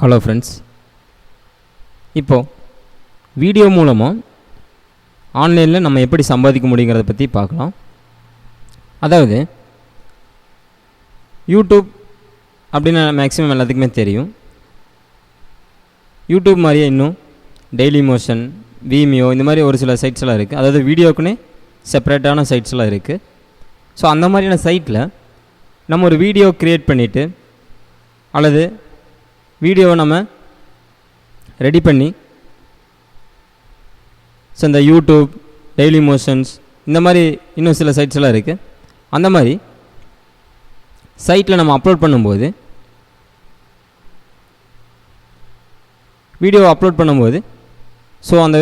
Hello friends, இப்போது video மூலமாக ஆன்லைனில் நம்ம எப்படி சம்பாதிக்க முடியுங்கிறத பற்றி பார்க்கலாம். அதாவது யூடியூப் அப்படின்னு மேக்ஸிமம் எல்லாத்துக்குமே தெரியும். யூடியூப் மாதிரியே இன்னும் டெய்லி மோஷன், விமியோ இந்த மாதிரி ஒரு சில சைட்ஸ்லாம் இருக்குது. அதாவது வீடியோக்குன்னே செப்பரேட்டான சைட்ஸ்லாம் இருக்குது. ஸோ அந்த மாதிரியான சைட்டில் நம்ம ஒரு வீடியோ க்ரியேட் பண்ணிவிட்டு அல்லது வீடியோவை நம்ம ரெடி பண்ணி ஸோ இந்த யூடியூப், டெய்லி மோஷன்ஸ் இந்த மாதிரி இன்னும் சில சைட்ஸ்லாம் இருக்குது. அந்த மாதிரி சைட்டில் நம்ம அப்லோட் பண்ணும்போது வீடியோவை அப்லோட் பண்ணும்போது ஸோ அந்த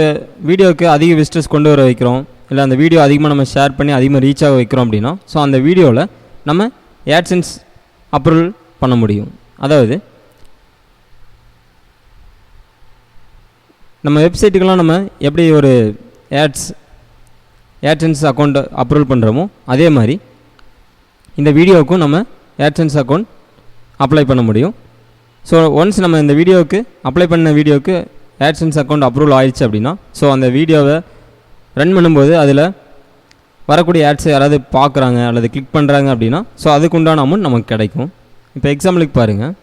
வீடியோவுக்கு அதிக விசிட்டர்ஸ் கொண்டு வர வைக்கிறோம், இல்லை அந்த வீடியோ அதிகமாக நம்ம ஷேர் பண்ணி அதிகமாக ரீச் ஆக வைக்கிறோம் அப்படின்னா ஸோ அந்த வீடியோவில் நம்ம AdSense அப்ரூவல் பண்ண முடியும். அதாவது நம்ம வெப்சைட்டுக்கெல்லாம் நம்ம எப்படி ஒரு AdSense அக்கௌண்ட் அப்ரூவல் பண்ணுறோமோ அதே மாதிரி இந்த வீடியோவுக்கும் நம்ம AdSense அக்கௌண்ட் அப்ளை பண்ண முடியும். ஸோ ஒன்ஸ் நம்ம இந்த வீடியோவுக்கு அப்ளை பண்ண வீடியோவுக்கு AdSense அக்கௌண்ட் அப்ரூவல் ஆயிடுச்சு அப்படின்னா ஸோ அந்த வீடியோவை ரன் பண்ணும்போது அதில் வரக்கூடிய ஆட்ஸை யாராவது பார்க்குறாங்க அல்லது கிளிக் பண்ணுறாங்க அப்படின்னா ஸோ அதுக்குண்டான அமௌண்ட் நமக்கு கிடைக்கும். இப்போ எக்ஸாம்பிளுக்கு பாருங்கள்.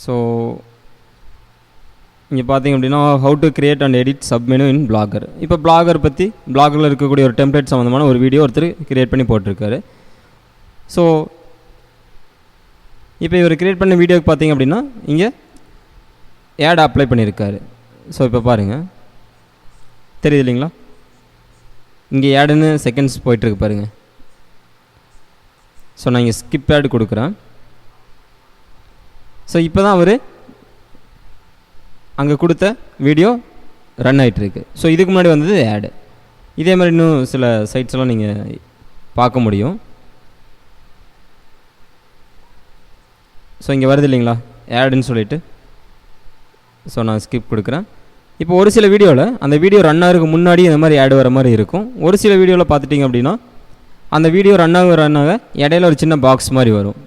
ஸோ இங்கே பார்த்தீங்க அப்படின்னா how to create and edit submenu in blogger. இப்போ பிளாகர் பற்றி பிளாகரில் இருக்கக்கூடிய ஒரு டெம்ப்ளேட் சம்மந்தமான ஒரு வீடியோ ஒருத்தர் கிரியேட் பண்ணி போட்டிருக்காரு. ஸோ இப்போ இவர் கிரியேட் பண்ண வீடியோக்கு பார்த்தீங்க அப்படின்னா இங்கே ஆட் அப்ளை பண்ணியிருக்காரு. ஸோ இப்போ பாருங்கள், தெரியுது இல்லைங்களா? இங்கே ஆடுன்னு செகண்ட்ஸ் போயிட்டுருக்கு பாருங்கள். ஸோ நான் இங்கே ஸ்கிப் ஆட் கொடுக்குறேன். ஸோ இப்போ தான் அவர் அங்கே கொடுத்த வீடியோ ரன் ஆகிட்டுருக்கு. ஸோ இதுக்கு முன்னாடி வந்தது ஆடு. இதே மாதிரி இன்னும் சில சைட்ஸ்லாம் நீங்கள் பார்க்க முடியும். ஸோ இங்கே வருது இல்லைங்களா ஆடுன்னு சொல்லிட்டு. ஸோ நான் ஸ்கிப் கொடுக்குறேன். இப்போ ஒரு சில வீடியோவில் அந்த வீடியோ ரன் ஆகிறதுக்கு முன்னாடி இந்த மாதிரி ஆடு வர மாதிரி இருக்கும். ஒரு சில வீடியோவில் பார்த்துட்டிங்க அப்படின்னா அந்த வீடியோ ரன் ஆக இடையில ஒரு சின்ன பாக்ஸ் மாதிரி வரும்.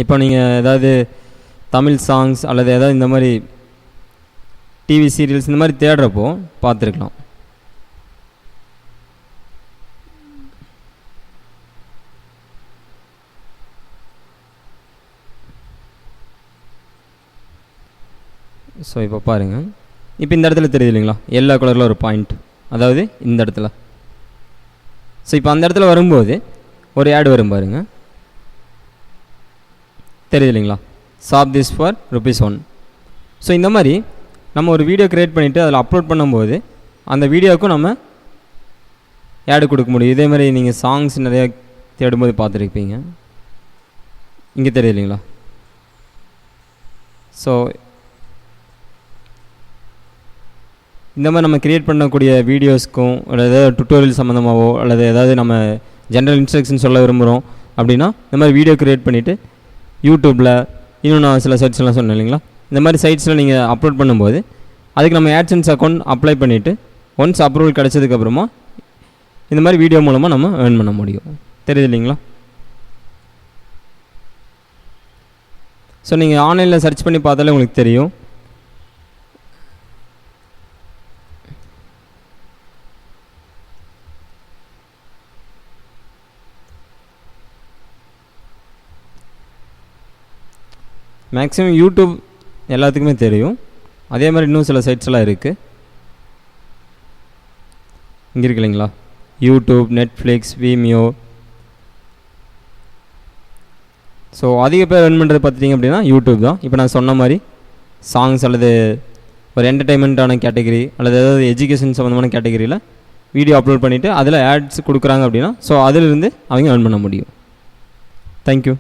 இப்போ நீங்கள் ஏதாவது தமிழ் சாங்ஸ் அல்லது ஏதாவது இந்த மாதிரி டிவி சீரியல்ஸ் இந்த மாதிரி தேடுறப்போ பார்த்துருக்கலாம். ஸோ இப்போ பாருங்கள், இப்போ இந்த இடத்துல தெரியுது இல்லைங்களா எல்லா கலரில் ஒரு பாயிண்ட், அதாவது இந்த இடத்துல. ஸோ இப்போ அந்த இடத்துல வரும்போது ஒரு ஆட் வரும் பாருங்கள், தெரியுது இல்லைங்களா, ஷாப் திஸ் ஃபார் ₹1. ஸோ இந்த மாதிரி நம்ம ஒரு வீடியோ க்ரியேட் பண்ணிவிட்டு அதில் அப்லோட் பண்ணும்போது அந்த வீடியோவுக்கும் நம்ம ஆடு கொடுக்க முடியும். இதே மாதிரி நீங்கள் சாங்ஸ் நிறையா தேடும்போது பார்த்துருப்பீங்க. இங்கே தெரியுது இல்லைங்களா? ஸோ இந்த மாதிரி நம்ம க்ரியேட் பண்ணக்கூடிய வீடியோஸ்க்கும் அல்லது ஏதாவது டுட்டோரியல் சம்மந்தமாகவோ அல்லது ஏதாவது நம்ம ஜென்ரல் இன்ஸ்ட்ரக்ஷன் சொல்ல விரும்புகிறோம் அப்படின்னா இந்த மாதிரி வீடியோ க்ரியேட் பண்ணிவிட்டு யூடியூப்பில் இன்னும் நான் சில சைட்ஸ்லாம் சொன்னேன் இல்லைங்களா, இந்த மாதிரி சைட்ஸில் நீங்கள் அப்லோட் பண்ணும்போது அதுக்கு நம்ம AdSense அக்கௌண்ட் அப்ளை பண்ணிவிட்டு ஒன்ஸ் அப்ரூவல் கிடச்சதுக்கப்புறமா இந்த மாதிரி வீடியோ மூலமாக நம்ம ஏர்ன் பண்ண முடியும். தெரியுது இல்லைங்களா? ஸோ நீங்கள் ஆன்லைனில் சர்ச் பண்ணி பார்த்தாலே உங்களுக்கு தெரியும். மேக்ஸிமம் யூடியூப் எல்லாத்துக்குமே தெரியும். அதே மாதிரி இன்னும் சில சைட்ஸ்லாம் இருக்குது. இங்கே இருக்கு இல்லைங்களா, யூடியூப், நெட்ஃப்ளிக்ஸ், விமியோ. ஸோ அதிக பேர் ரன் பண்ணுறது பார்த்துட்டிங்க அப்படின்னா யூடியூப் தான். இப்போ நான் சொன்ன மாதிரி சாங்ஸ் அல்லது ஒரு என்டர்டெயின்மெண்ட்டான கேட்டகரி அல்லது ஏதாவது எஜுகேஷன் சம்மந்தமான கேட்டகரியில் வீடியோ அப்லோட் பண்ணிவிட்டு அதில் ஆட்ஸ் கொடுக்குறாங்க அப்படின்னா ஸோ அதிலிருந்து அவங்க ஏர்ன் பண்ண முடியும். தேங்க்யூ.